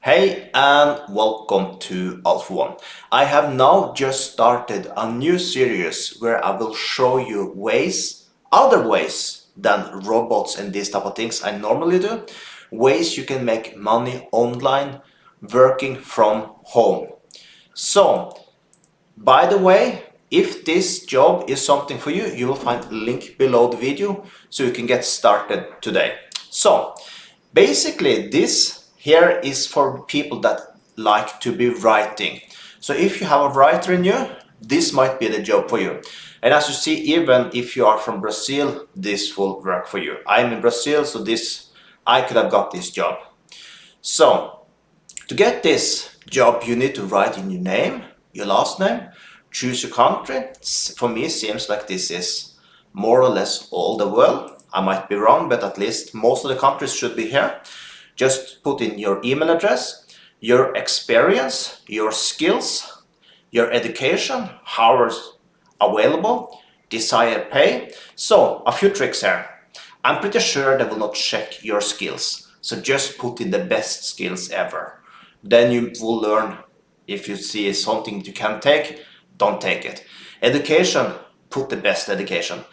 Hey and welcome to Alpha One. I have now just started a new series where I will show you other ways than robots and these type of things I normally do, ways you can make money online working from home. So, by the way, if this job is something for you, you will find a link below the video so you can get started today. So, basically, this here is for people that like to be writing. So if you have a writer in you, this might be the job for you. And as you see, even if you are from Brazil, this will work for you. I'm in Brazil, so I could have got this job. So to get this job, you need to write in your name, your last name, choose your country. For me, it seems like this is more or less all the world. I might be wrong, but at least most of the countries should be here. Just put in your email address, your experience, your skills, your education, hours available, desired pay. So a few tricks here. I'm pretty sure they will not check your skills. So just put in the best skills ever. Then you will learn. If you see something you can take, don't take it. Education, put the best education.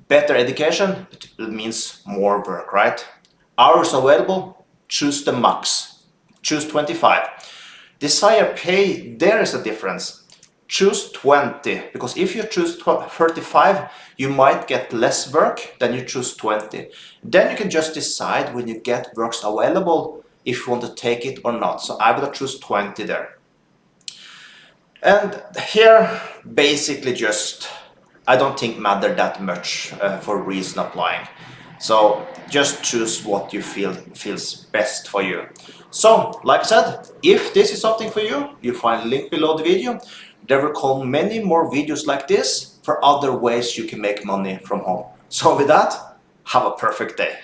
Better education, it means more work, right? Hours available, choose the max. Choose 25. Desired pay, there is a difference. Choose 20, because if you choose 35, you might get less work than you choose 20. Then you can just decide when you get works available if you want to take it or not. So I will choose 20 there. And here, basically just, I don't think matter that much for reason applying. So just choose what you feel feels best for you. So, like I said, if this is something for you, you find a link below the video. There will come many more videos like this for other ways you can make money from home. So with that, have a perfect day.